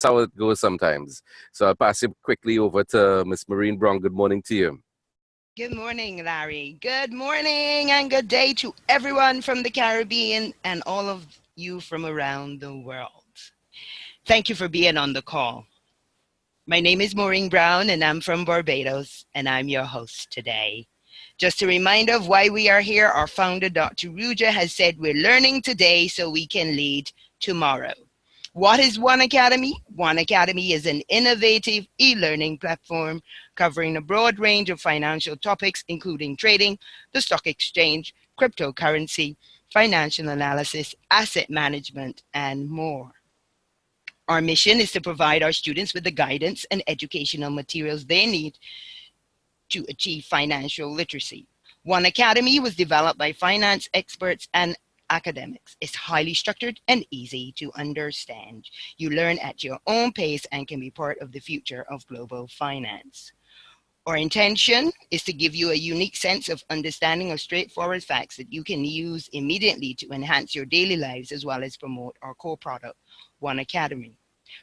how it goes sometimes. So I'll pass it quickly over to Miss Maureen Brown. Good morning to you. Good morning, Larry. Good morning and good day to everyone from the Caribbean and all of you from around the world. Thank you for being on the call. My name is Maureen Brown and I'm from Barbados and I'm your host today. Just a reminder of why we are here. Our founder, Dr. Ruja, has said we're learning today so we can lead tomorrow. What is One Academy? One Academy is an innovative e-learning platform covering a broad range of financial topics, including trading, the stock exchange, cryptocurrency, financial analysis, asset management, and more. Our mission is to provide our students with the guidance and educational materials they need to achieve financial literacy. One Academy was developed by finance experts and academics. It's highly structured and easy to understand. You learn at your own pace and can be part of the future of global finance. Our intention is to give you a unique sense of understanding of straightforward facts that you can use immediately to enhance your daily lives as well as promote our core product, One Academy.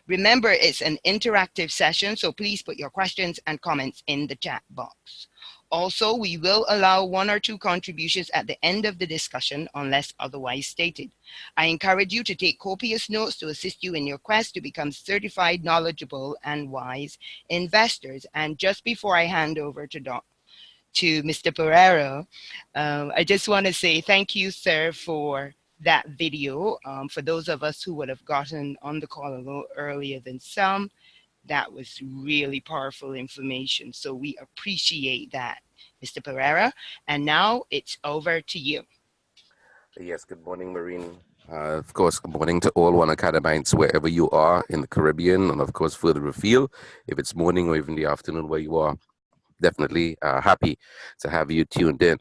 Remember, it's an interactive session, so please put your questions and comments in the chat box. Also, we will allow 1 or 2 contributions at the end of the discussion unless otherwise stated. I encourage you to take copious notes to assist you in your quest to become certified, knowledgeable, and wise investors. And just before I hand over to Mr. Pereira, I just want to say thank you, sir, for that video. For those of us who would have gotten on the call a little earlier than some, that was really powerful information. So we appreciate that, Mr. Pereira. And now it's over to you. Yes, good morning, Maureen. Of course, good morning to all One Academites wherever you are in the Caribbean, and of course further afield, if it's morning or even the afternoon where you are. Definitely happy to have you tuned in.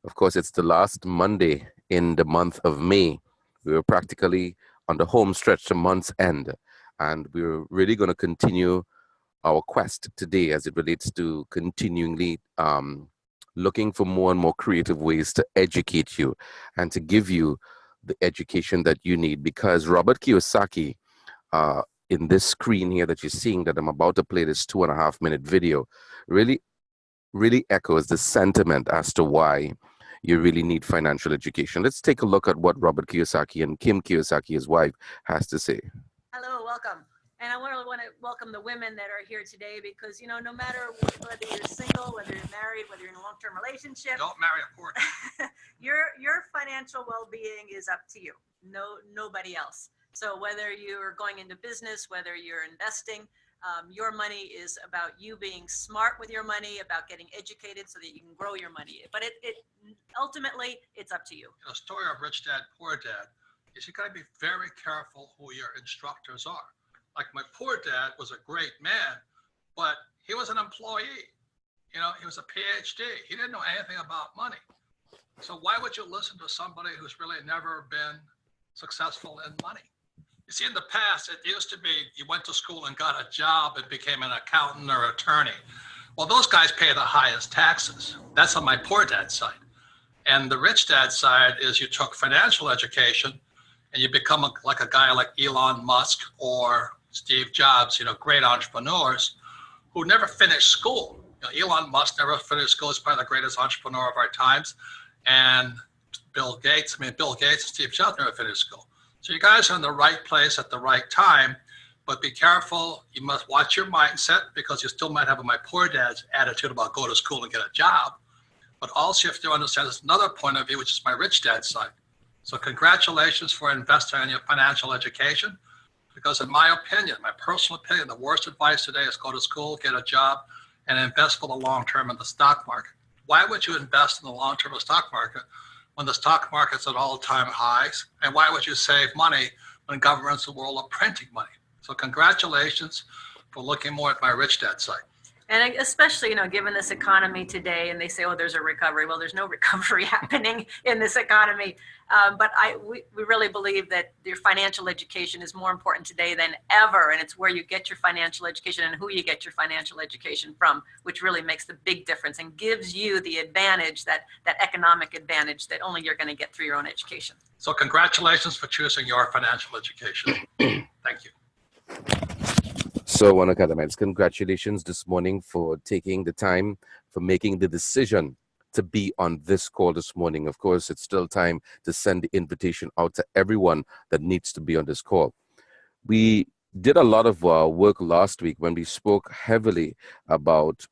Of course, it's the last Monday in the month of May. We were practically on the home stretch to month's end, and we're really going to continue our quest today as it relates to continually looking for more and more creative ways to educate you and to give you the education that you need. Because Robert Kiyosaki, in this screen here that you're seeing that I'm about to play, this 2.5-minute video, really echoes the sentiment as to why you really need financial education. Let's take a look at what Robert Kiyosaki and Kim Kiyosaki, his wife, has to say. Hello, welcome. And I want to welcome the women that are here today because, you know, no matter whether you're single, whether you're married, whether you're in a long-term relationship. Don't marry a poor guy. your financial well-being is up to you. Nobody else. So whether you're going into business, whether you're investing, your money is about you being smart with your money, about getting educated so that you can grow your money. But ultimately, it's up to you. The story of Rich Dad, Poor Dad is you got to be very careful who your instructors are. Like my poor dad was a great man, but he was an employee. You know, he was a PhD. He didn't know anything about money. So why would you listen to somebody who's really never been successful in money? You see, in the past, it used to be you went to school and got a job and became an accountant or attorney. Well, those guys pay the highest taxes. That's on my poor dad's side. And the rich dad's side is you took financial education and you become like a guy like Elon Musk or Steve Jobs, you know, great entrepreneurs who never finished school. You know, Elon Musk never finished school. He's probably the greatest entrepreneur of our times. And Bill Gates and Steve Jobs never finished school. So you guys are in the right place at the right time, but be careful. You must watch your mindset because you still might have my poor dad's attitude about go to school and get a job. But also you have to understand there's another point of view, which is my rich dad's side. So congratulations for investing in your financial education. Because in my opinion, my personal opinion, the worst advice today is go to school, get a job, and invest for the long term in the stock market. Why would you invest in the long term of the stock market when the stock market's at all-time highs? And why would you save money when governments in the world are printing money? So congratulations for looking more at my rich dad side. And especially, you know, given this economy today, and they say, oh, there's a recovery. Well, there's no recovery happening in this economy. But we really believe that your financial education is more important today than ever. And it's where you get your financial education and who you get your financial education from, which really makes the big difference and gives you the advantage, that economic advantage that only you're going to get through your own education. So congratulations for choosing your financial education. Thank you. So, One Academics, congratulations this morning for taking the time, for making the decision to be on this call this morning. Of course, it's still time to send the invitation out to everyone that needs to be on this call. We did a lot of work last week when we spoke heavily about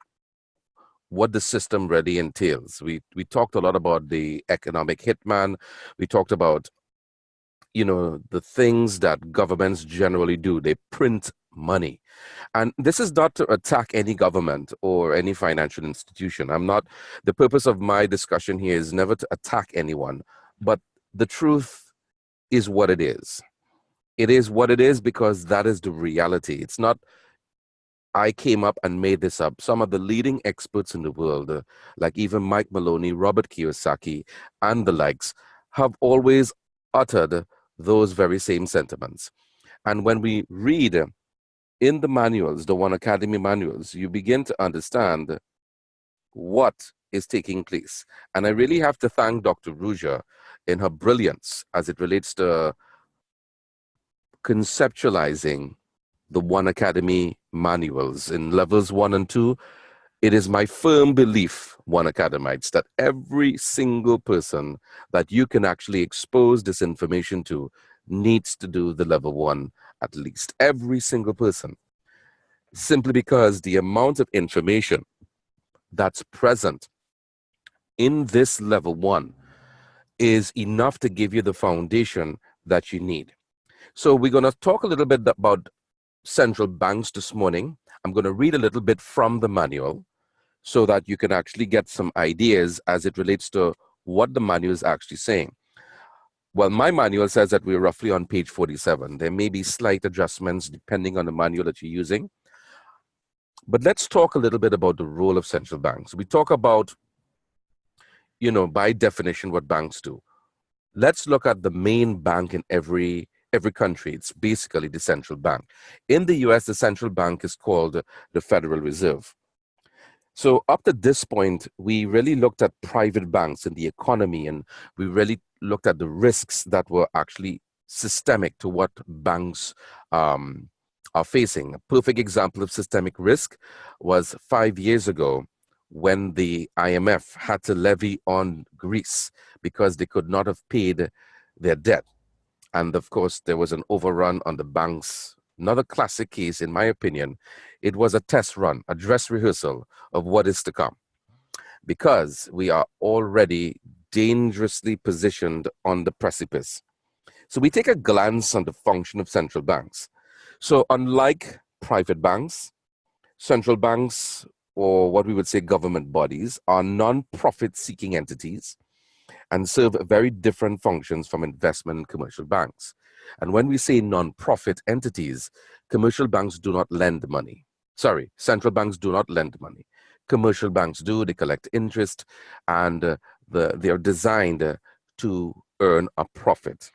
what the system really entails. We talked a lot about the economic hitman. We talked about, the things that governments generally do. They print money. And this is not to attack any government or any financial institution. The purpose of my discussion here is never to attack anyone, but the truth is what it is. It is what it is because that is the reality. It's not, I came up and made this up. Some of the leading experts in the world, like even Mike Maloney, Robert Kiyosaki, and the likes, have always uttered those very same sentiments. And when we read in the manuals, the One Academy manuals, you begin to understand what is taking place. And I really have to thank Dr. Ruja in her brilliance as it relates to conceptualizing the One Academy manuals in levels 1 and 2. It is my firm belief, One Academites, that every single person that you can actually expose this information to needs to do the level 1 at least. Every single person. Simply because the amount of information that's present in this level 1 is enough to give you the foundation that you need. So we're going to talk a little bit about central banks this morning. I'm going to read a little bit from the manual so that you can actually get some ideas as it relates to what the manual is actually saying. Well, my manual says that we're roughly on page 47. There may be slight adjustments depending on the manual that you're using. But let's talk a little bit about the role of central banks. We talk about, by definition, what banks do. Let's look at the main bank in every country. It's basically the central bank. In the US, the central bank is called the Federal Reserve. So up to this point, we really looked at private banks and the economy, and we really looked at the risks that were actually systemic to what banks are facing. A perfect example of systemic risk was 5 years ago when the IMF had to levy on Greece because they could not have paid their debt. And of course, there was an overrun on the banks. Another classic case, in my opinion, it was a test run, a dress rehearsal of what is to come. Because we are already dangerously positioned on the precipice. So we take a glance on the function of central banks. So unlike private banks, central banks, or what we would say government bodies, are non-profit seeking entities and serve very different functions from investment and commercial banks. And when we say non-profit entities, commercial banks do not lend money. Sorry, central banks do not lend money. Commercial banks do, they collect interest, and they are designed to earn a profit.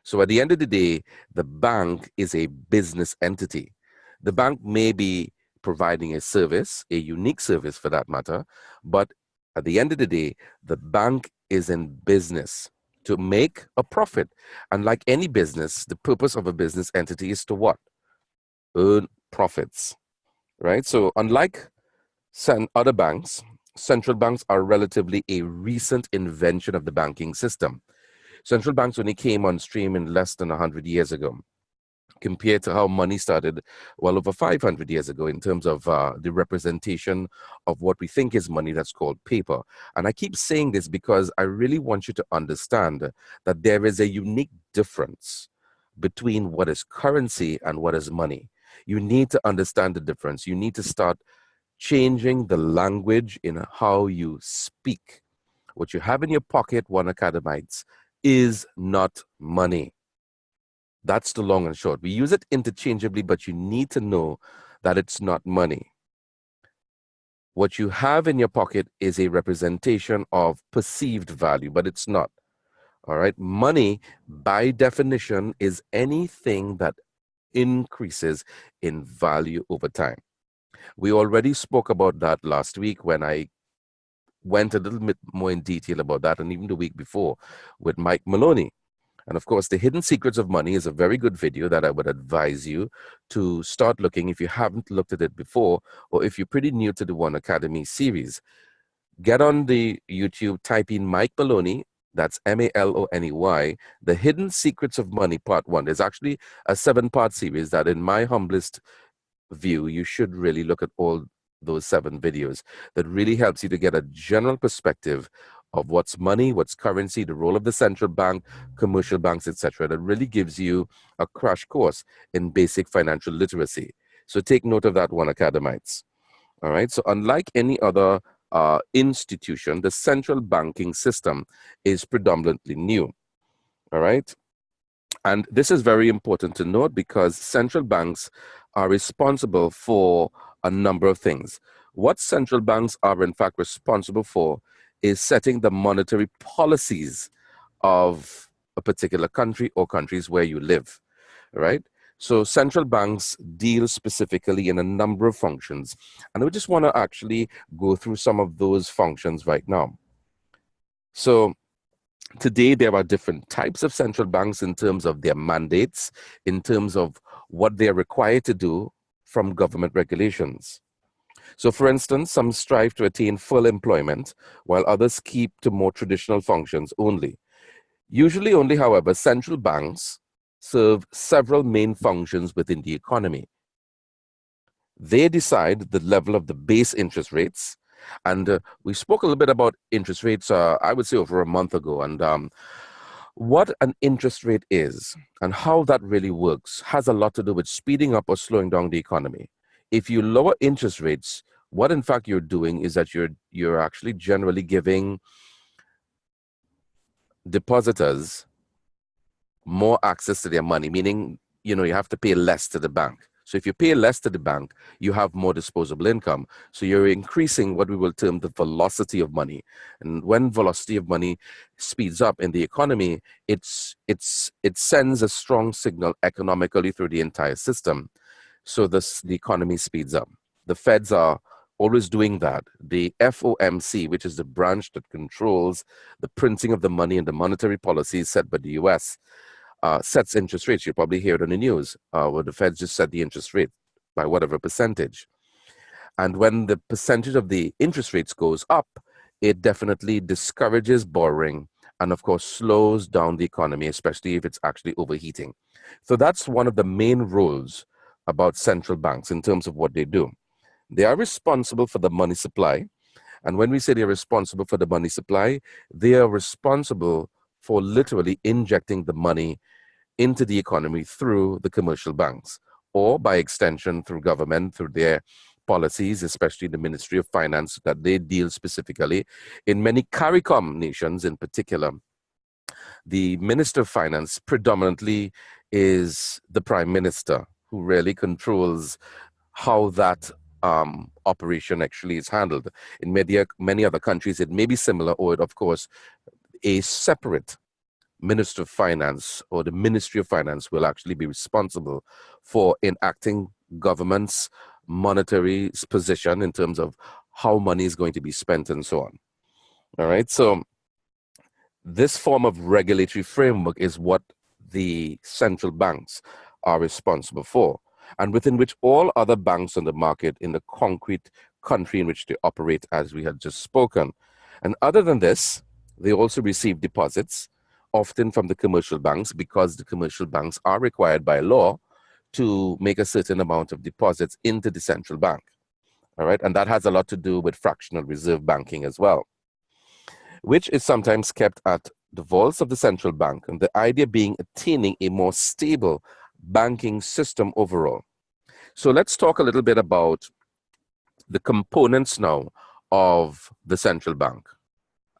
So at the end of the day, the bank is a business entity. The bank may be providing a service, a unique service for that matter, but at the end of the day, the bank is in business to make a profit. And like any business, the purpose of a business entity is to what? Earn profits, right? So unlike other banks, central banks are relatively a recent invention of the banking system. Central banks only came on stream in less than 100 years ago, compared to how money started well over 500 years ago in terms of the representation of what we think is money, that's called paper. And I keep saying this because I really want you to understand that there is a unique difference between what is currency and what is money. You need to understand the difference. You need to start changing the language in how you speak. What you have in your pocket, One Academites, is not money. That's the long and short. We use it interchangeably, but you need to know that it's not money. What you have in your pocket is a representation of perceived value, but it's not. All right. Money, by definition, is anything that increases in value over time. We already spoke about that last week when I went a little bit more in detail about that, and even the week before with Mike Maloney. And of course, The Hidden Secrets of Money is a very good video that I would advise you to start looking if you haven't looked at it before, or if you're pretty new to the One Academy series. Get on the YouTube, type in Mike Maloney, that's Maloney, The Hidden Secrets of Money Part 1. There's actually a 7-part series that, in my humblest view, you should really look at all those 7 videos. That really helps you to get a general perspective of what's money, what's currency, the role of the central bank, commercial banks, etc. That really gives you a crash course in basic financial literacy. So take note of that, One Academites. All right. So unlike any other institution, the central banking system is predominantly new. All right. And this is very important to note because central banks are responsible for a number of things. What central banks are in fact responsible for is setting the monetary policies of a particular country or countries where you live, right? So central banks deal specifically in a number of functions. And we just want to actually go through some of those functions right now. So today, there are different types of central banks in terms of their mandates, in terms of what they're required to do from government regulations. So for instance, some strive to attain full employment, while others keep to more traditional functions only. Usually only, however, central banks serve several main functions within the economy. They decide the level of the base interest rates. And we spoke a little bit about interest rates, I would say over a month ago. And what an interest rate is and how that really works has a lot to do with speeding up or slowing down the economy. If you lower interest rates, what in fact you're doing is that you're actually generally giving depositors more access to their money, meaning, you have to pay less to the bank. So if you pay less to the bank, you have more disposable income. So you're increasing what we will term the velocity of money. And when velocity of money speeds up in the economy, it sends a strong signal economically through the entire system. So the economy speeds up. The Feds are always doing that. The FOMC, which is the branch that controls the printing of the money and the monetary policies set by the US, sets interest rates. You'll probably hear it on the news, where the Feds just set the interest rate by whatever percentage. And when the percentage of the interest rates goes up, it definitely discourages borrowing and, of course, slows down the economy, especially if it's actually overheating. So that's one of the main rules about central banks in terms of what they do. They are responsible for the money supply. And when we say they're responsible for the money supply, they are responsible for literally injecting the money into the economy through the commercial banks, or by extension through government, through their policies, especially the Ministry of Finance, that they deal specifically. In many CARICOM nations in particular, the Minister of Finance predominantly is the Prime Minister, who really controls how that operation actually is handled. In many other countries, it may be similar, or of course, a separate Minister of Finance or the Ministry of Finance will actually be responsible for enacting government's monetary position in terms of how money is going to be spent and so on. All right, so this form of regulatory framework is what the central banks are responsible for, and within which all other banks on the market in the concrete country in which they operate, as we had just spoken. And other than this, they also receive deposits, often from the commercial banks, because the commercial banks are required by law to make a certain amount of deposits into the central bank. All right, and that has a lot to do with fractional reserve banking as well, which is sometimes kept at the vaults of the central bank, and the idea being attaining a more stable banking system overall. So let's talk a little bit about the components now of the central bank.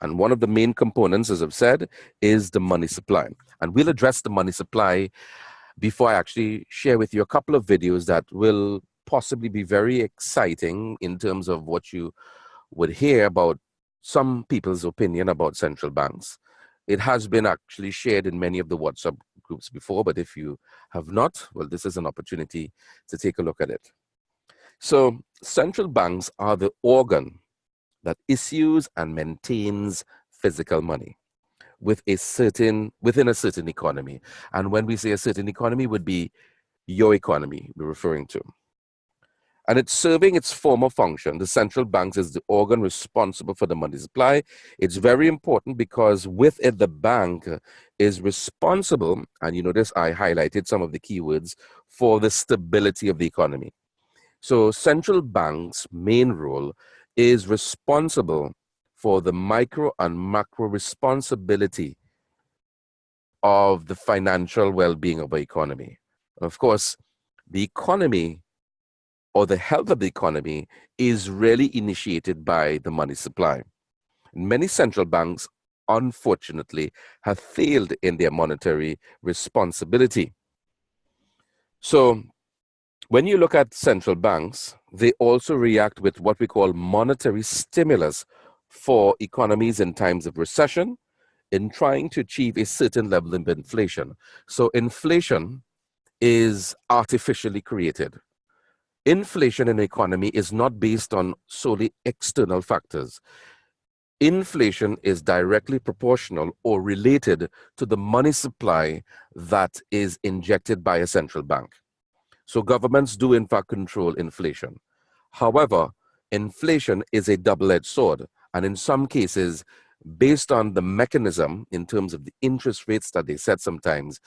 And one of the main components, as I've said, is the money supply. And we'll address the money supply before I actually share with you a couple of videos that will possibly be very exciting in terms of what you would hear about some people's opinion about central banks. It has been actually shared in many of the WhatsApp groups before, but if you have not, well, this is an opportunity to take a look at it. So central banks are the organ that issues and maintains physical money. within a certain economy. And when we say a certain economy, would be your economy we're referring to. And it's serving its former function. The central bank is the organ responsible for the money supply. It's very important because with it, the bank is responsible, and you notice I highlighted some of the keywords, for the stability of the economy. So central bank's main role is responsible for the micro and macro responsibility of the financial well-being of our economy. Of course, the economy or the health of the economy is really initiated by the money supply. Many central banks, unfortunately, have failed in their monetary responsibility. So when you look at central banks, they also react with what we call monetary stimulus for economies in times of recession in trying to achieve a certain level of inflation. So inflation is artificially created. Inflation in the economy is not based on solely external factors. Inflation is directly proportional or related to the money supply that is injected by a central bank. So governments do in fact control inflation. However, inflation is a double-edged sword, and in some cases, based on the mechanism in terms of the interest rates that they set sometimes,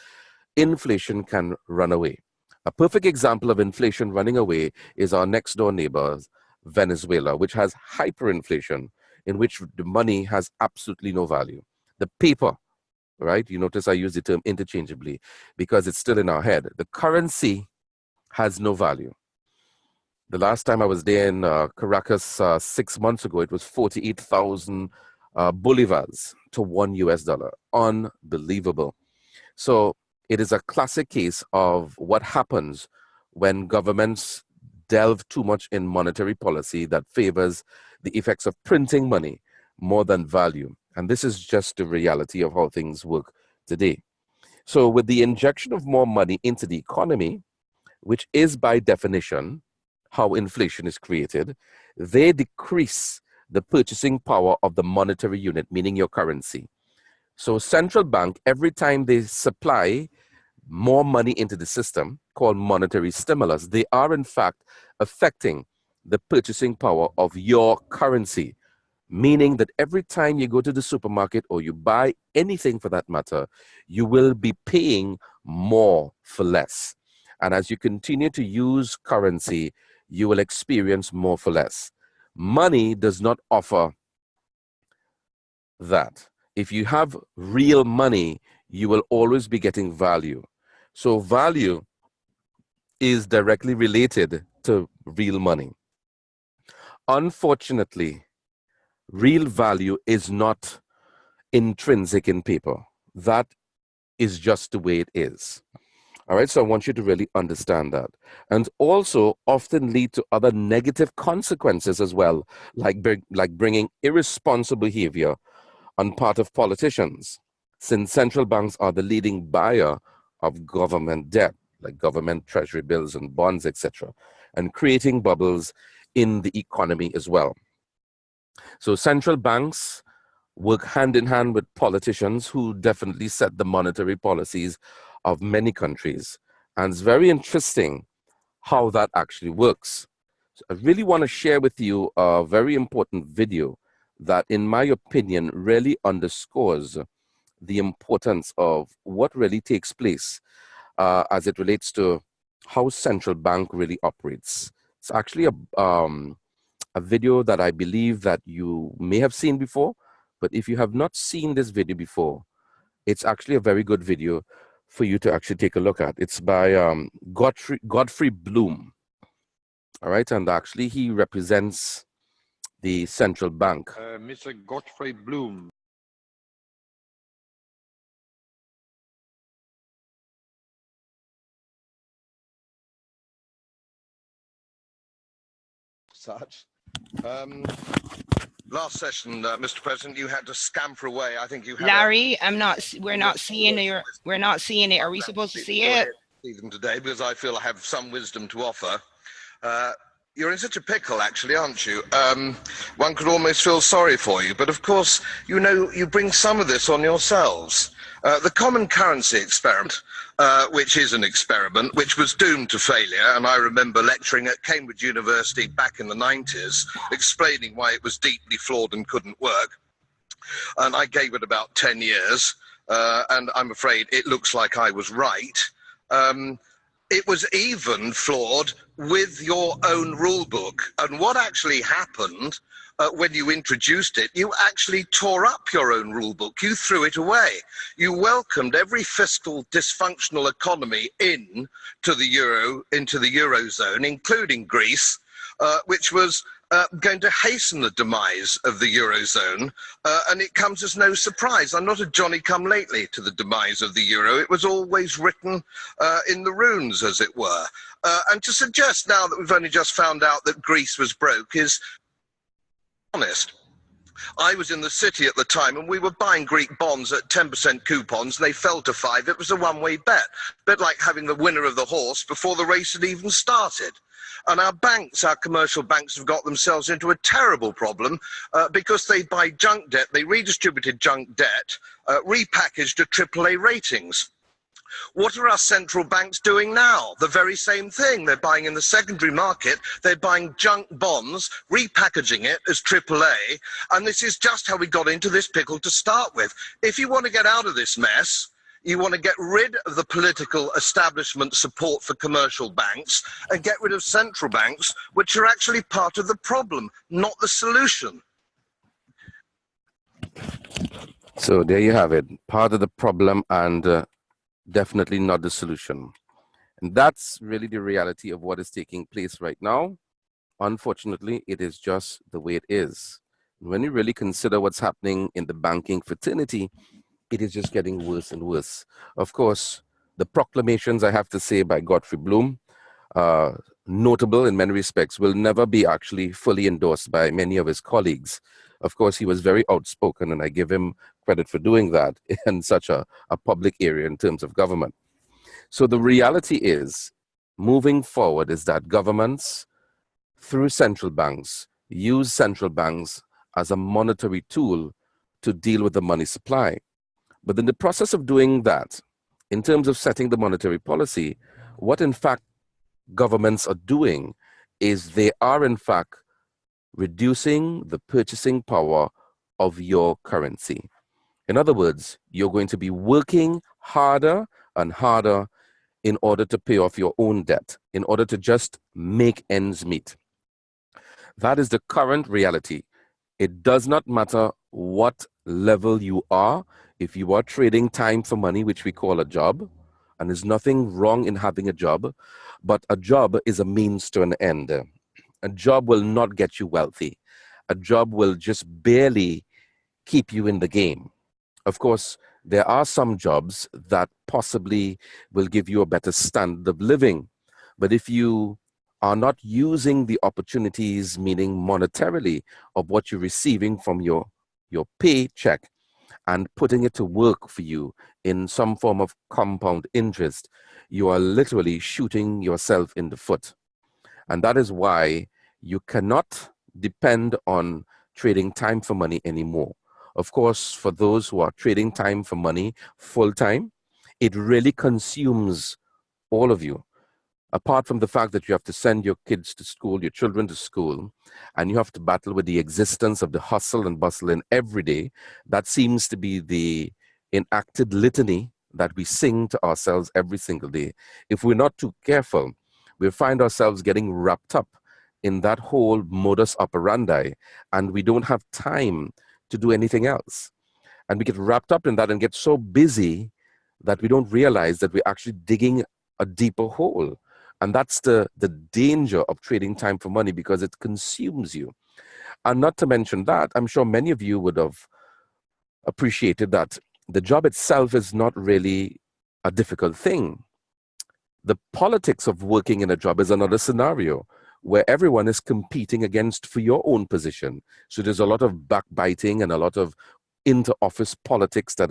inflation can run away. A perfect example of inflation running away is our next door neighbor, Venezuela, which has hyperinflation, in which the money has absolutely no value. The paper, right? You notice I use the term interchangeably because it's still in our head. The currency has no value. The last time I was there in Caracas 6 months ago, it was 48,000 bolivars to $1. Unbelievable. So it is a classic case of what happens when governments delve too much in monetary policy that favors the effects of printing money more than value. And this is just the reality of how things work today. So with the injection of more money into the economy, which is by definition how inflation is created, they decrease the purchasing power of the monetary unit, meaning your currency. So central bank, every time they supply more money into the system, called monetary stimulus, they are in fact affecting the purchasing power of your currency, meaning that every time you go to the supermarket or you buy anything for that matter, you will be paying more for less. And as you continue to use currency, you will experience more for less. Money does not offer that. If you have real money, you will always be getting value. So value is directly related to real money. Unfortunately, real value is not intrinsic in paper. That is just the way it is. All right, so I want you to really understand that. And also often lead to other negative consequences as well, like bringing irresponsible behavior on part of politicians, since central banks are the leading buyer of government debt, like government treasury bills and bonds, etc., and creating bubbles in the economy as well. So central banks work hand in hand with politicians who definitely set the monetary policies of many countries. And it's very interesting how that actually works. So I really want to share with you a very important video that, in my opinion, really underscores the importance of what really takes place as it relates to how central bank really operates. It's actually a video that I believe that you may have seen before, but if you have not seen this video before, it's actually a very good video for you to actually take a look at. It's by Godfrey Bloom. All right, and actually he represents the central bank. Mr. Godfrey Bloom. Such. Last session, Mr. President, you had to scamper away. I think you had Larry, we're not seeing it. Are we supposed to see it? See them today because I feel I have some wisdom to offer. You're in such a pickle, actually, aren't you? One could almost feel sorry for you, but of course, you know, you bring some of this on yourselves. The common currency experiment, which is an experiment, which was doomed to failure, and I remember lecturing at Cambridge University back in the 90s, explaining why it was deeply flawed and couldn't work. And I gave it about 10 years, and I'm afraid it looks like I was right. It was even flawed with your own rule book. And what actually happened when you introduced it, you actually tore up your own rule book. You threw it away. You welcomed every fiscal dysfunctional economy into the Eurozone, including Greece, which was going to hasten the demise of the Eurozone, and it comes as no surprise. I'm not a Johnny-come-lately to the demise of the Euro. It was always written in the runes, as it were. And to suggest now that we've only just found out that Greece was broke is honest. I was in the city at the time and we were buying Greek bonds at 10% coupons and they fell to 5. It was a one-way bet. A bit like having the winner of the horse before the race had even started. And our banks, our commercial banks, have got themselves into a terrible problem because they buy junk debt, they redistributed junk debt, repackaged to AAA ratings. What are our central banks doing now? The very same thing. They're buying in the secondary market, they're buying junk bonds, repackaging it as AAA, and this is just how we got into this pickle to start with. If you want to get out of this mess, you want to get rid of the political establishment support for commercial banks and get rid of central banks, which are actually part of the problem, not the solution. So there you have it, part of the problem and definitely not the solution. And that's really the reality of what is taking place right now. Unfortunately, it is just the way it is. When you really consider what's happening in the banking fraternity, it is just getting worse and worse. Of course, the proclamations, I have to say, by Godfrey Bloom, notable in many respects, will never be actually fully endorsed by many of his colleagues. Of course, he was very outspoken, and I give him credit for doing that in such a public area in terms of government. So the reality is, moving forward, is that governments, through central banks, use central banks as a monetary tool to deal with the money supply. But in the process of doing that, in terms of setting the monetary policy, what in fact governments are doing is they are in fact reducing the purchasing power of your currency. In other words, you're going to be working harder and harder in order to pay off your own debt, in order to just make ends meet. That is the current reality. It does not matter what level you are. If you are trading time for money, which we call a job, and there's nothing wrong in having a job, but a job is a means to an end. A job will not get you wealthy. A job will just barely keep you in the game. Of course, there are some jobs that possibly will give you a better standard of living. But if you are not using the opportunities, meaning monetarily, of what you're receiving from your paycheck and putting it to work for you in some form of compound interest, you are literally shooting yourself in the foot. And that is why you cannot depend on trading time for money anymore. Of course, for those who are trading time for money full time, it really consumes all of you. Apart from the fact that you have to send your kids to school, your children to school, and you have to battle with the existence of the hustle and bustle in every day, that seems to be the enacted litany that we sing to ourselves every single day. If we're not too careful, we'll find ourselves getting wrapped up in that whole modus operandi, and we don't have time to do anything else. And we get wrapped up in that and get so busy that we don't realize that we're actually digging a deeper hole. And that's the danger of trading time for money, because it consumes you. And not to mention that, I'm sure many of you would have appreciated that the job itself is not really a difficult thing. The politics of working in a job is another scenario where everyone is competing against for your own position. So there's a lot of backbiting and a lot of inter-office politics that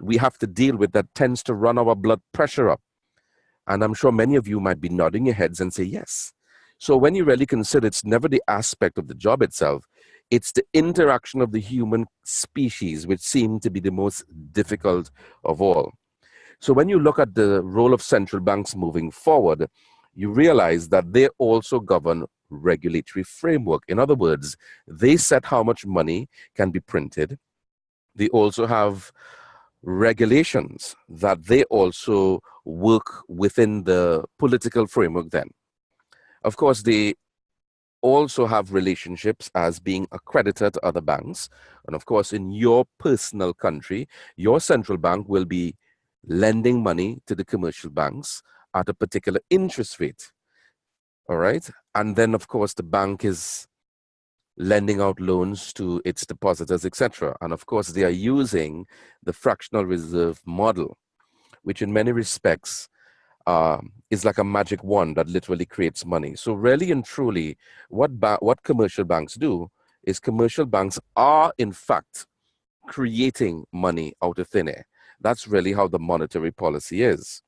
we have to deal with that tends to run our blood pressure up. And I'm sure many of you might be nodding your heads and say, yes, So when you really consider, it's never the aspect of the job itself, it's the interaction of the human species which seem to be the most difficult of all. So when you look at the role of central banks moving forward, you realize that they also govern regulatory framework. In other words, they set how much money can be printed. They also have regulations that they also work within the political framework then. Of course, they also have relationships as being a creditor to other banks. And of course, in your personal country, your central bank will be lending money to the commercial banks at a particular interest rate. All right. And then, of course, the bank is lending out loans to its depositors, etc. And of course, they are using the fractional reserve model, which in many respects is like a magic wand that literally creates money. So really and truly, what commercial banks do is commercial banks are in fact creating money out of thin air. That's really how the monetary policy is.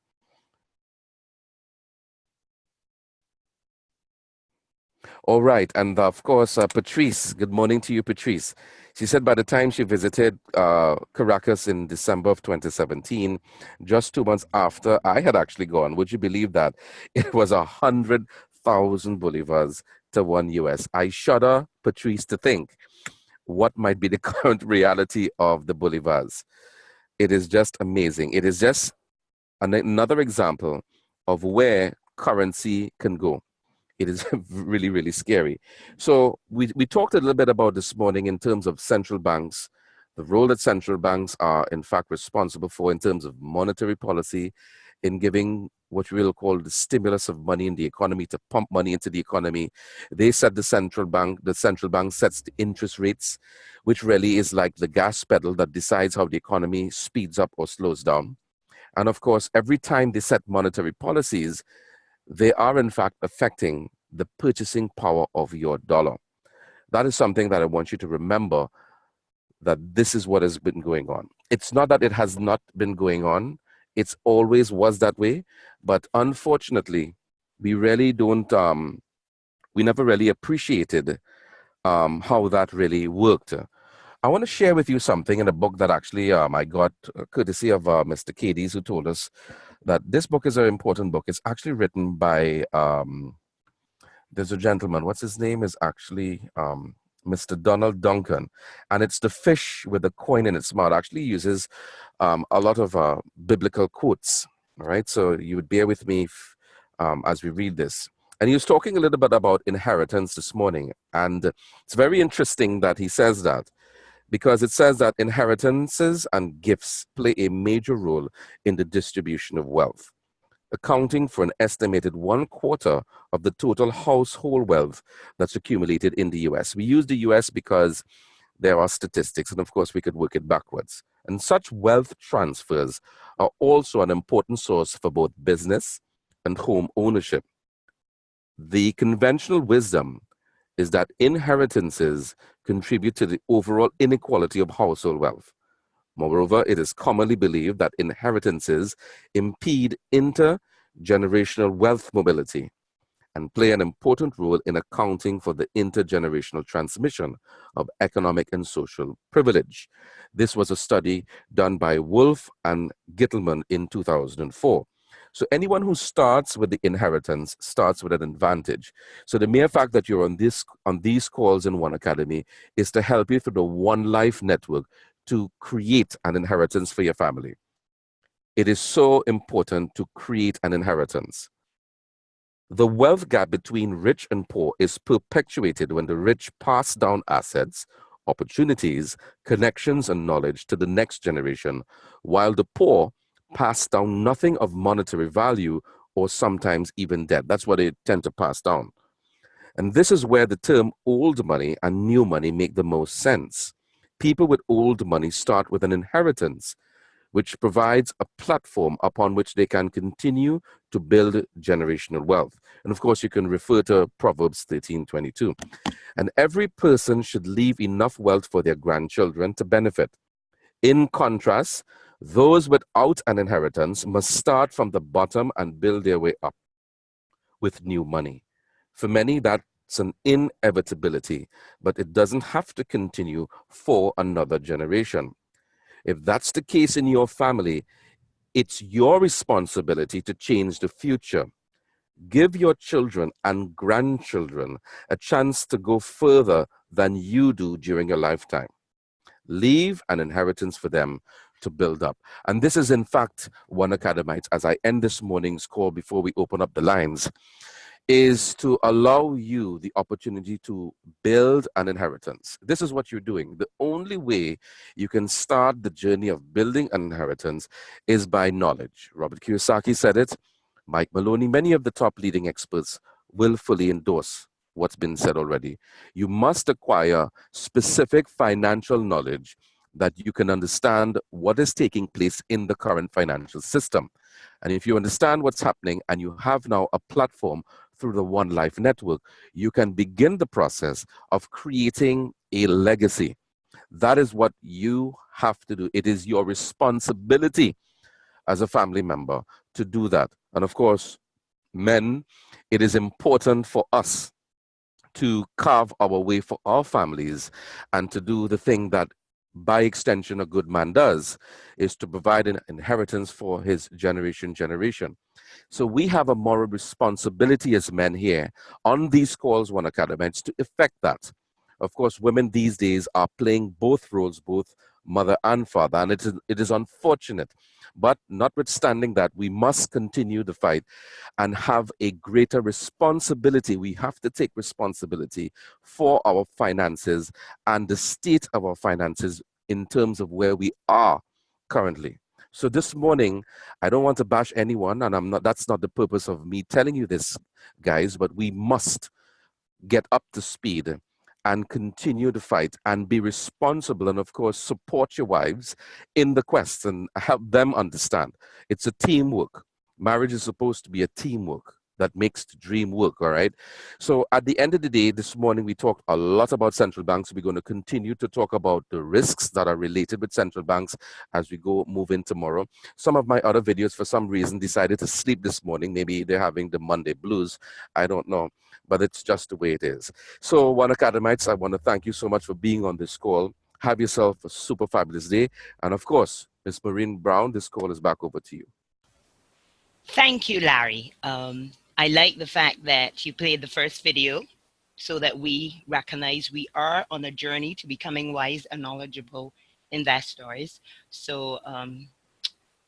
All right, and of course, Patrice, good morning to you, Patrice. She said by the time she visited Caracas in December of 2017, just 2 months after I had actually gone, would you believe that? It was 100,000 bolivars to $1. I shudder, Patrice, to think what might be the current reality of the bolivars. It is just amazing. It is just another example of where currency can go. It is really, really scary. So we talked a little bit about this morning in terms of central banks, the role that central banks are in fact responsible for in terms of monetary policy, in giving what we will call the stimulus of money in the economy, to pump money into the economy. They set the central bank sets the interest rates, which really is like the gas pedal that decides how the economy speeds up or slows down. And of course, every time they set monetary policies, they are in fact affecting the purchasing power of your dollar. That is something that I want you to remember, that this is what has been going on. It's not that it has not been going on. It's always was that way. But unfortunately, we really don't, we never really appreciated how that really worked. I want to share with you something in a book that actually I got courtesy of Mr. Cadiz, who told us that this book is an important book. It's actually written by, there's a gentleman, what's his name is actually Mr. Donald Duncan. And it's The Fish with the Coin in Its Mouth. Actually uses a lot of biblical quotes. All right, so you would bear with me as we read this. And he was talking a little bit about inheritance this morning. And it's very interesting that he says that, because it says that inheritances and gifts play a major role in the distribution of wealth, accounting for an estimated 1/4 of the total household wealth that's accumulated in the US. We use the US because there are statistics, and of course we could work it backwards. And such wealth transfers are also an important source for both business and home ownership. The conventional wisdom is that inheritances contribute to the overall inequality of household wealth. Moreover, it is commonly believed that inheritances impede intergenerational wealth mobility and play an important role in accounting for the intergenerational transmission of economic and social privilege. This was a study done by Wolf and Gittelman in 2004. So anyone who starts with the inheritance starts with an advantage. So the mere fact that you're on these calls in One Academy is to help you through the One Life network to create an inheritance for your family. It is so important to create an inheritance. The wealth gap between rich and poor is perpetuated when the rich pass down assets, opportunities, connections, and knowledge to the next generation, while the poor pass down nothing of monetary value or sometimes even debt. That's what they tend to pass down. And this is where the term old money and new money make the most sense. People with old money start with an inheritance, which provides a platform upon which they can continue to build generational wealth. And of course, you can refer to Proverbs 13:22. And every person should leave enough wealth for their grandchildren to benefit. In contrast, those without an inheritance must start from the bottom and build their way up with new money. For many, that's an inevitability, but it doesn't have to continue for another generation. If that's the case in your family, it's your responsibility to change the future. Give your children and grandchildren a chance to go further than you do during your lifetime. Leave an inheritance for them to build up. And this is, in fact, One Academites, as I end this morning's call before we open up the lines, is to allow you the opportunity to build an inheritance. This is what you're doing. The only way you can start the journey of building an inheritance is by knowledge. Robert Kiyosaki said it, Mike Maloney, many of the top leading experts will fully endorse what's been said already. You must acquire specific financial knowledge that you can understand what is taking place in the current financial system. And if you understand what's happening and you have now a platform through the One Life Network, you can begin the process of creating a legacy. That is what you have to do. It is your responsibility as a family member to do that. And of course, men, it is important for us to carve our way for our families and to do the thing that by extension a good man does, is to provide an inheritance for his generation. So we have a moral responsibility as men here on these calls, One Academics, to effect that. Of course, women these days are playing both roles, both mother and father, and it is unfortunate. But notwithstanding that, we must continue the fight and have a greater responsibility. We have to take responsibility for our finances and the state of our finances in terms of where we are currently. So this morning, I don't want to bash anyone, and that's not the purpose of me telling you this, guys, but we must get up to speed and continue the fight and be responsible, and of course support your wives in the quest and help them understand it's a teamwork. Marriage is supposed to be a teamwork that makes the dream work, all right? So at the end of the day, this morning we talked a lot about central banks. We're going to continue to talk about the risks that are related with central banks as we move in tomorrow. Some of my other videos, for some reason, decided to sleep this morning. Maybe they're having the Monday blues. I don't know, but it's just the way it is. So One Academites, I want to thank you so much for being on this call. Have yourself a super fabulous day. And of course, Ms. Maureen Brown, this call is back over to you. Thank you, Larry. I like the fact that you played the first video so that we recognize we are on a journey to becoming wise and knowledgeable investors. So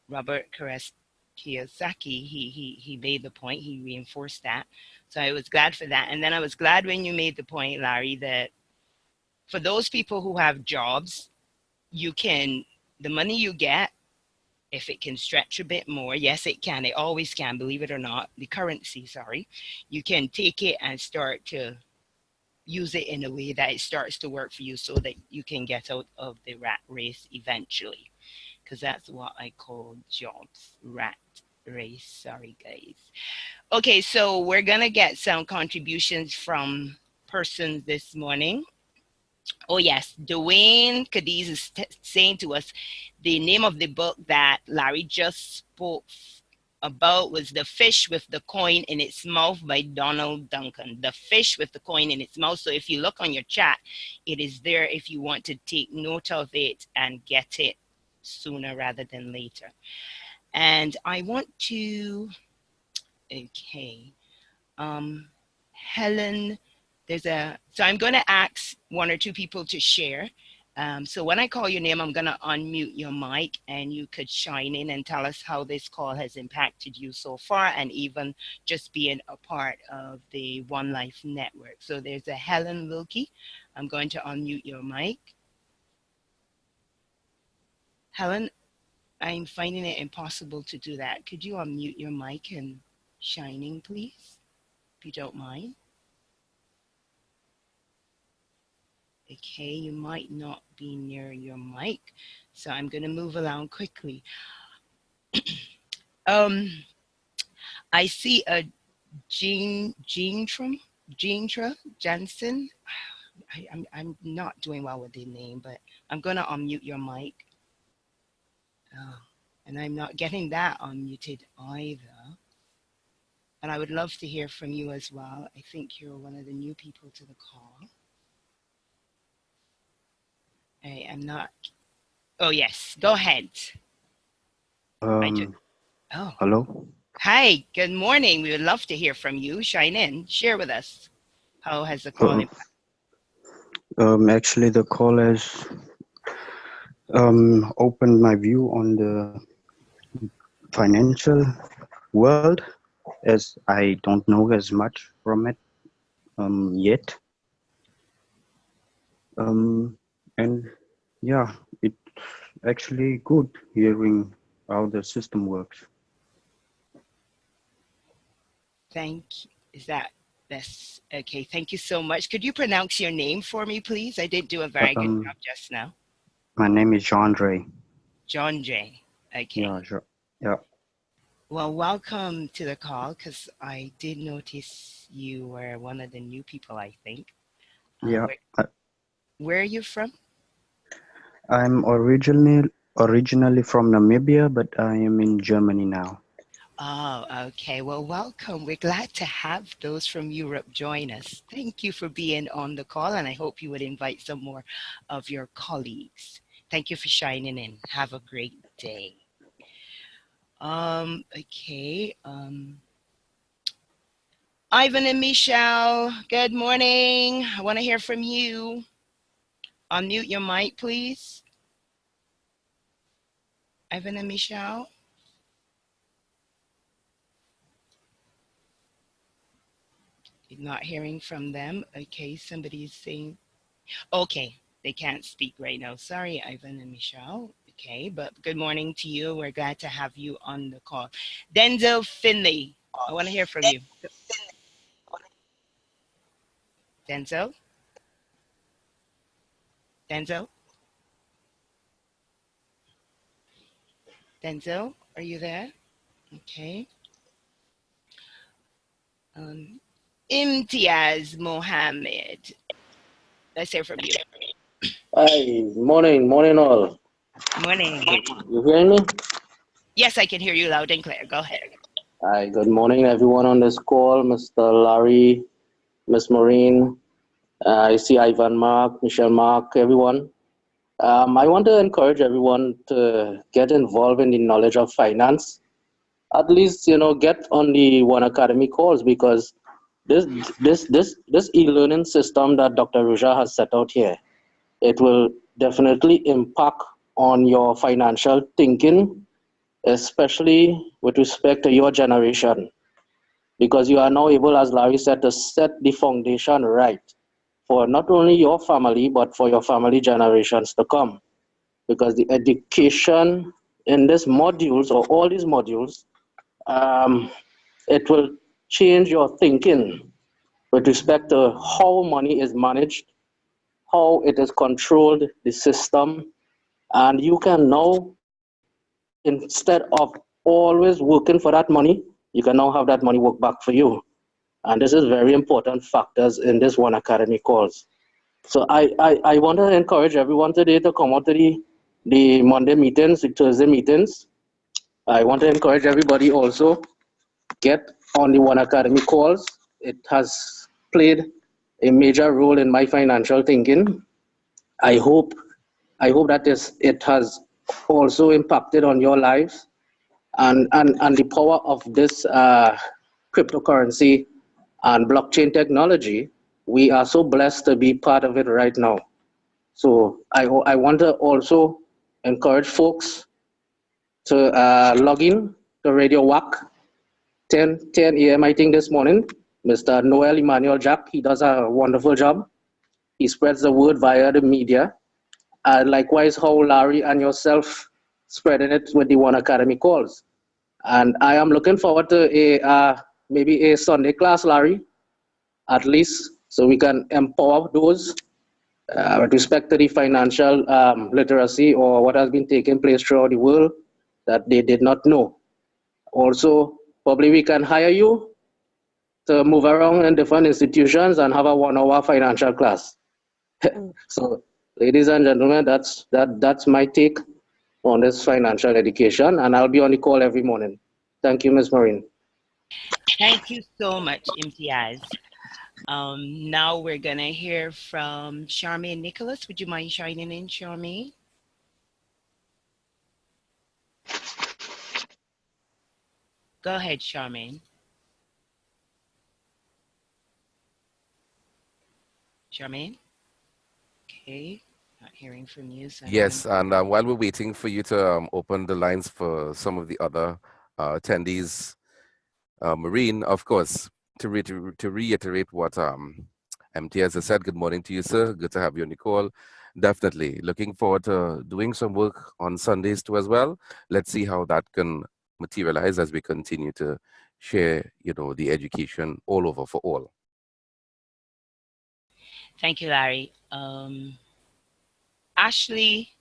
Robert Kiyosaki, he made the point, he reinforced that. So I was glad for that. And then I was glad when you made the point, Larry, that for those people who have jobs, the money you get, if it can stretch a bit more, yes, it can. It always can, believe it or not. The currency, sorry. You can take it and start to use it in a way that it starts to work for you so that you can get out of the rat race eventually. Because that's what I call jobs, rat race. Sorry, guys. Okay, so we're going to get some contributions from persons this morning. Oh yes, Dwayne Cadiz is saying to us, the name of the book that Larry just spoke about was The Fish with the Coin in Its Mouth by Donald Duncan. The Fish with the Coin in Its Mouth. So if you look on your chat, it is there if you want to take note of it and get it sooner rather than later. And I want to, okay, Helen, so I'm going to ask one or two people to share. So when I call your name, I'm going to unmute your mic and you could chime in and tell us how this call has impacted you so far and even just being a part of the One Life Network. So there's a Helen Wilkie. I'm going to unmute your mic. Helen, I'm finding it impossible to do that. Could you unmute your mic and shining, please, if you don't mind? Okay, you might not be near your mic, so I'm going to move along quickly. I see a Jeantra Jensen. I'm not doing well with the name, but I'm going to unmute your mic. And I'm not getting that unmuted either. And I would love to hear from you as well. I think you're one of the new people to the call. I am not. Oh, yes. Go ahead. Oh, Hello. hi. Good morning. We would love to hear from you. Shine in. Share with us. How has the call impacted? Actually, the call has opened my view on the financial world, as I don't know as much from it yet. And yeah, it's actually good hearing how the system works. Thank you. That's okay? Thank you so much. Could you pronounce your name for me, please? I did do a very good job just now. My name is Jandre. John J. Okay. Yeah, sure. Yeah. Well, welcome to the call, because I did notice you were one of the new people, I think. Yeah. Where are you from? I'm originally from Namibia, but I am in Germany now. Oh, okay. Well, welcome. We're glad to have those from Europe join us. Thank you for being on the call, and I hope you would invite some more of your colleagues. Thank you for shining in. Have a great day. Okay. Ivan and Michelle, good morning. I want to hear from you. Unmute your mic, please. Ivan and Michelle. Not hearing from them. Okay, somebody's saying, okay, they can't speak right now. Sorry, Ivan and Michelle. Okay, but good morning to you. We're glad to have you on the call. Denzel Finley, I want to hear from you. Denzel? Denzel? Denzel, are you there? Okay. Imtiaz Mohammed, let's hear from you. Hi, morning all. Morning. You hearing me? Yes, I can hear you loud and clear. Go ahead. Hi, good morning everyone on this call. Mr. Larry, Miss Maureen, I see Ivan Mark, Michelle Mark, everyone. I want to encourage everyone to get involved in the knowledge of finance. At least, get on the One Academy calls, because this e-learning system that Dr. Ruja has set out here, it will definitely impact on your financial thinking, especially with respect to your generation, because you are now able, as Larry said, to set the foundation right for not only your family, but for your family generations to come. Because the education in these modules, or all these modules, it will change your thinking with respect to how money is managed, how it is controlled, the system, and you can now, instead of always working for that money, you can now have that money work back for you. And this is very important factors in this One Academy calls. So I want to encourage everyone today to come out to the Monday meetings, the Thursday meetings. I want to encourage everybody also get on the One Academy calls. It has played a major role in my financial thinking. I hope that it has also impacted on your lives, and the power of this cryptocurrency and blockchain technology. We are so blessed to be part of it right now. So I want to also encourage folks to log in to Radio WAC 10 a.m. I think this morning. Mr. Noel Emmanuel Jack, he does a wonderful job. He spreads the word via the media. Likewise, how Larry and yourself spreading it with the One Academy calls. And I am looking forward to maybe a Sunday class, Larry, at least, so we can empower those with respect to the financial literacy, or what has been taking place throughout the world that they did not know. Also, probably we can hire you to move around in different institutions and have a 1 hour financial class. So, ladies and gentlemen, that's my take on this financial education, and I'll be on the call every morning. Thank you, Ms. Maureen. Thank you so much, Imtiaz. Now we're gonna hear from Charmaine Nicholas. Would you mind shining in, Charmaine? Go ahead, Charmaine. Charmaine? Okay, not hearing from you, so I'm Yes, gonna... and while we're waiting for you to open the lines for some of the other attendees, Marine, of course, to reiterate what MTS has said, good morning to you, sir. Good to have you on the call. Definitely looking forward to doing some work on Sundays too as well. Let's see how that can materialize as we continue to share, the education all over for all. Thank you, Larry. Ashley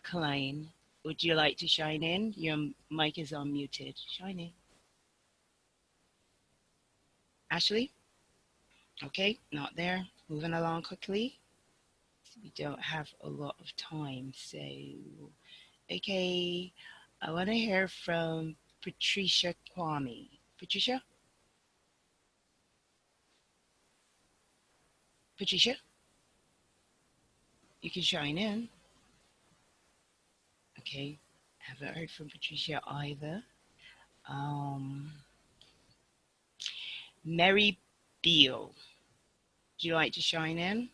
Klein, would you like to shine in? Your mic is unmuted. Shine in. Ashley? Okay, not there. Moving along quickly. We don't have a lot of time, so okay. I want to hear from Patricia Kwame. Patricia? Patricia? You can shine in. Okay, haven't heard from Patricia either. Mary Beal, would you like to shine in?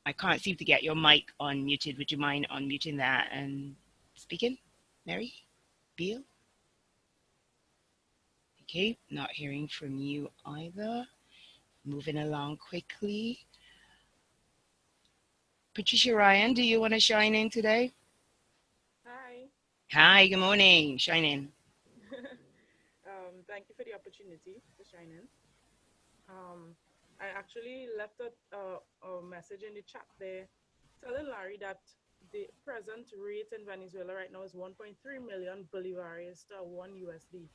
I can't seem to get your mic unmuted. Would you mind unmuting that and speaking? Mary Beal? Okay, not hearing from you either. Moving along quickly. Patricia Ryan, do you want to shine in today? Hi. Hi, good morning. Shine in. Thank you for the opportunity to shine in. I actually left a message in the chat there telling Larry that the present rate in Venezuela right now is 1.3 million bolivarians to 1 USD.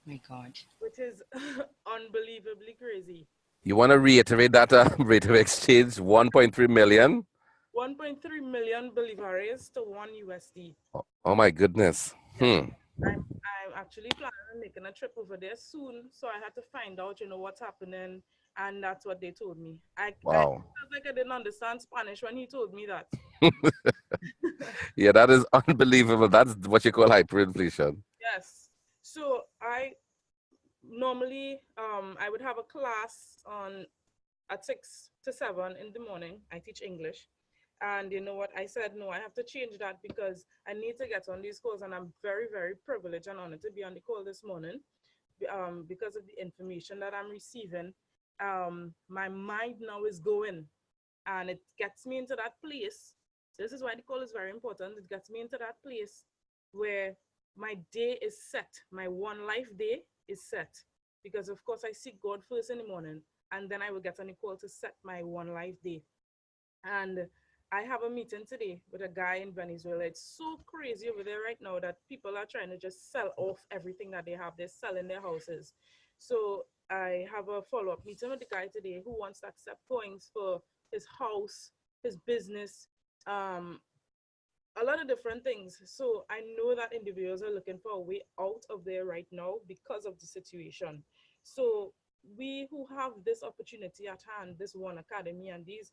My God. Which is unbelievably crazy. You want to reiterate that rate of exchange, 1.3 million? 1.3 million bolivarians to 1 USD. Oh my goodness. I'm actually planning on making a trip over there soon, so I had to find out, what's happening, and that's what they told me. Wow. I felt like I didn't understand Spanish when he told me that. Yeah, that is unbelievable. That's what you call hyperinflation. Yes. So I normally I would have a class at 6 to 7 in the morning. I teach English. And you know what? I said, no, I have to change that because I need to get on these calls. And I'm very, very privileged and honored to be on the call this morning because of the information that I'm receiving. My mind now is going and it gets me into that place. This is why the call is very important. It gets me into that place where my day is set. My one life day is set. Because of course I seek God first in the morning and then I will get on the call to set my one life day. And I have a meeting today with a guy in Venezuela. It's so crazy over there right now that people are trying to just sell off everything that they have. They're selling their houses. So I have a follow-up meeting with the guy today who wants to accept points for his house, his business, a lot of different things. So I know that individuals are looking for a way out of there right now because of the situation. So we who have this opportunity at hand, this One Academy, and these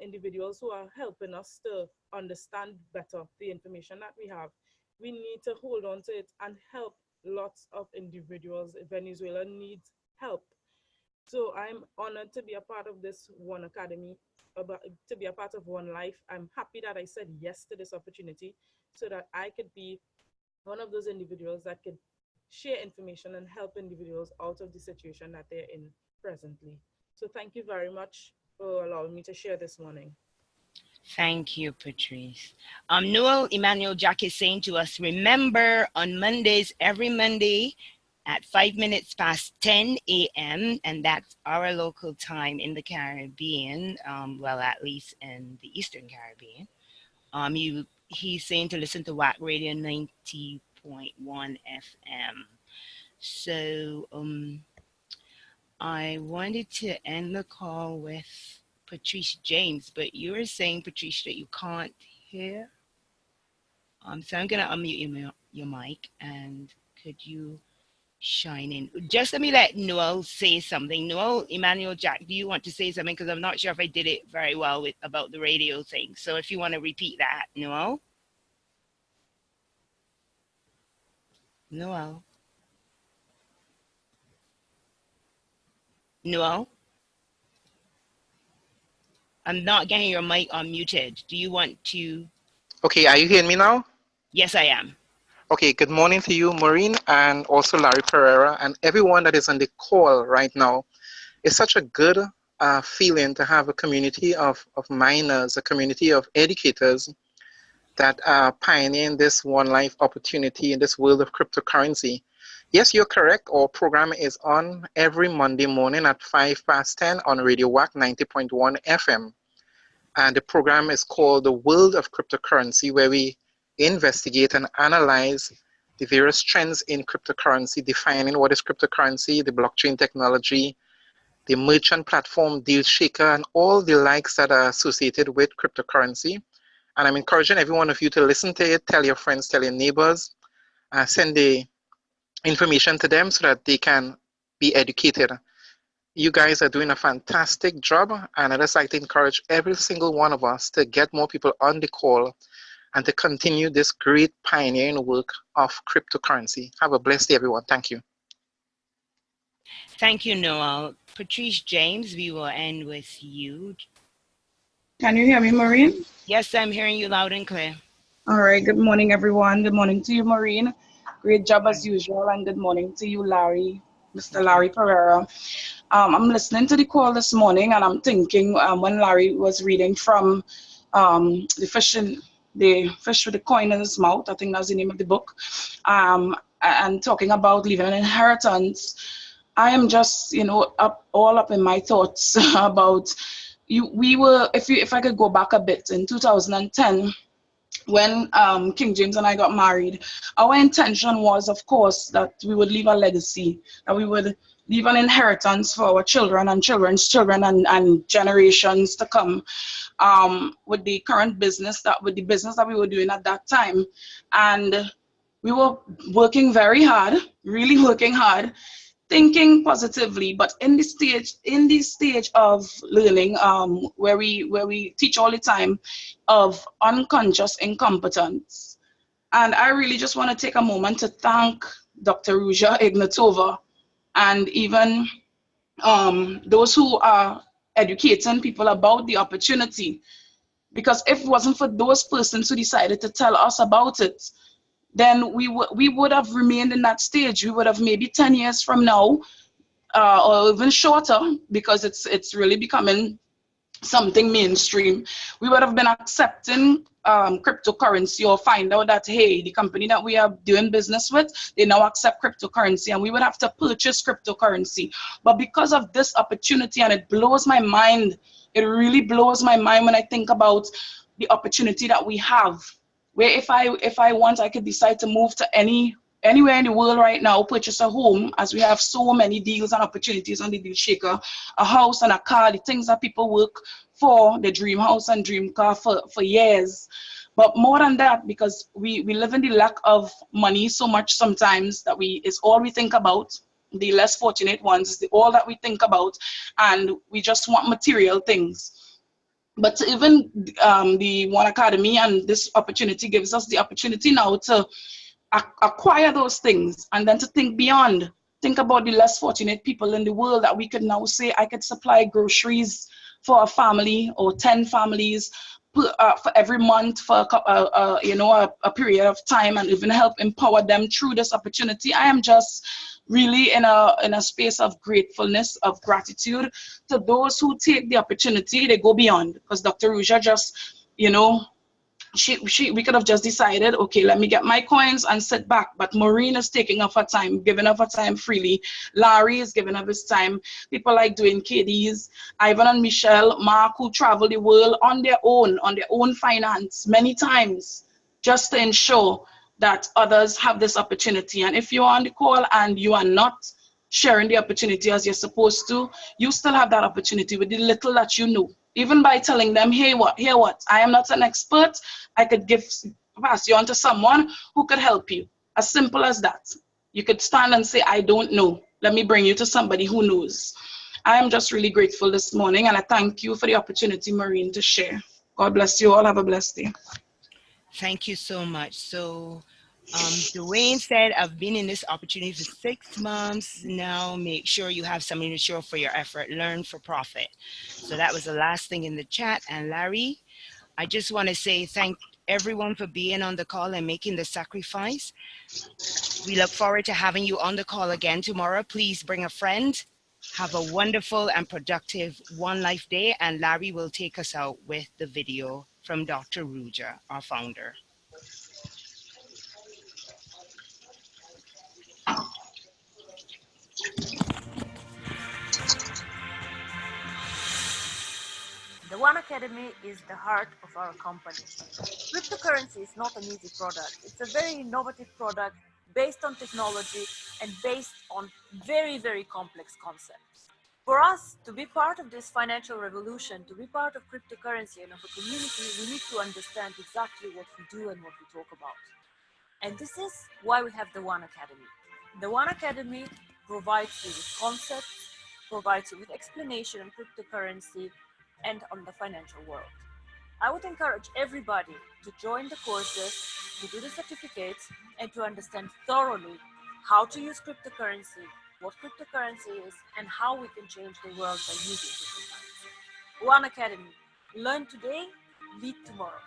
individuals who are helping us to understand better the information that we have, we need to hold on to it and help lots of individuals. Venezuela needs help. So I'm honored to be a part of this One Academy, to be a part of One Life. I'm happy that I said yes to this opportunity so that I could be one of those individuals that could share information and help individuals out of the situation that they're in presently. So thank you very much for allowing me to share this morning. Thank you, Patrice. Noel Emmanuel Jack is saying to us, remember on Mondays, every Monday at 5 minutes past 10 a.m., and that's our local time in the Caribbean, well, at least in the Eastern Caribbean. He's saying to listen to WAC Radio 90.1 FM. So I wanted to end the call with Patrice James, but you were saying, Patrice, that you can't hear. So I'm going to unmute your mic, and could you shine in? Just let me let Noel say something. Noel, Emmanuel, Jack, do you want to say something? Because I'm not sure if I did it very well about the radio thing. So if you want to repeat that, Noel. Noel. Noel. I'm not getting your mic unmuted. Do you want to? Okay, are you hearing me now? Yes, I am. Okay, good morning to you, Maureen, and also Larry Pereira, and everyone that is on the call right now. It's such a good feeling to have a community of miners, a community of educators that are pioneering this one life opportunity in this world of cryptocurrency. Yes, you're correct. Our program is on every Monday morning at 10:05 on Radio WAC 90.1 FM. And the program is called The World of Cryptocurrency, where we investigate and analyze the various trends in cryptocurrency, defining what is cryptocurrency, the blockchain technology, the merchant platform, Dealshaker, and all the likes that are associated with cryptocurrency. And I'm encouraging every one of you to listen to it, tell your friends, tell your neighbors, send the information to them so that they can be educated. You guys are doing a fantastic job, and I'd just like to encourage every single one of us to get more people on the call and to continue this great pioneering work of cryptocurrency. Have a blessed day, everyone. Thank you. Thank you, Noel. Patrice James, we will end with you. Can you hear me, Maureen? Yes, I'm hearing you loud and clear. All right. Good morning, everyone. Good morning to you, Maureen. Great job as usual. And good morning to you, Larry, Mr. Larry Pereira. I'm listening to the call this morning, and I'm thinking when Larry was reading from the fish with the coin in his mouth, I think that's the name of the book, and talking about leaving an inheritance. I am just, all up in my thoughts about if I could go back a bit, in 2010, when King James and I got married, our intention was, of course, that we would leave a legacy, that we would leave an inheritance for our children and children's children and generations to come, with the current business, with the business that we were doing at that time. And we were working very hard, really working hard, thinking positively, but in this stage of learning, where we teach all the time of unconscious incompetence. And I really just want to take a moment to thank Dr. Ruja Ignatova and even those who are educating people about the opportunity. Because if it wasn't for those persons who decided to tell us about it, then we would have remained in that stage. We would have maybe 10 years from now, or even shorter, because it's really becoming something mainstream. We would have been accepting cryptocurrency, or find out that, hey, the company that we are doing business with, they now accept cryptocurrency, and we would have to purchase cryptocurrency. But because of this opportunity, and it blows my mind, it really blows my mind when I think about the opportunity that we have, where if I want, I could decide to move to anywhere in the world right now, purchase a home, as we have so many deals and opportunities on the Dealshaker, a house and a car, the things that people work for, the dream house and dream car for years. But more than that, because we live in the lack of money so much sometimes that it's all we think about. The less fortunate ones is all that we think about, and we just want material things. But even the One Academy and this opportunity gives us the opportunity now to acquire those things, and then to think beyond, think about the less fortunate people in the world, that we could now say, I could supply groceries for a family or 10 families for every month for a period of time, and even help empower them through this opportunity. I am just really in a space of gratefulness, of gratitude to those who take the opportunity. They go beyond, because Dr. Ruja just, we could have just decided, okay, let me get my coins and sit back. But Maureen is taking off her time, giving up her time freely. Larry is giving up his time. People like Dwayne KDs, Ivan and Michelle, Mark, who travel the world on their own finance many times, just to ensure that others have this opportunity. And if you're on the call and you are not sharing the opportunity as you're supposed to, you still have that opportunity with the little that you know. Even by telling them, hey, I am not an expert. I could pass you on to someone who could help you. As simple as that. You could stand and say, I don't know. Let me bring you to somebody who knows. I am just really grateful this morning, and I thank you for the opportunity, Maureen, to share. God bless you all. Have a blessed day. Thank you so much. So Dwayne said, I've been in this opportunity for 6 months now. Make sure you have something to show for your effort. Learn for profit. So that was the last thing in the chat. And Larry, I just want to say thank everyone for being on the call and making the sacrifice. We look forward to having you on the call again tomorrow. Please bring a friend. Have a wonderful and productive One Life Day. And Larry will take us out with the video from Dr. Ruja, our founder. The One Academy is the heart of our company. Cryptocurrency is not an easy product. It's a very innovative product based on technology and based on very, very complex concepts. For us to be part of this financial revolution, to be part of cryptocurrency and of a community, we need to understand exactly what we do and what we talk about. And this is why we have the One Academy. The One Academy provides you with concepts, provides you with explanation on cryptocurrency and on the financial world. I would encourage everybody to join the courses, to do the certificates, and to understand thoroughly how to use cryptocurrency, what cryptocurrency is, and how we can change the world by using cryptocurrency. One Academy. Learn today, lead tomorrow.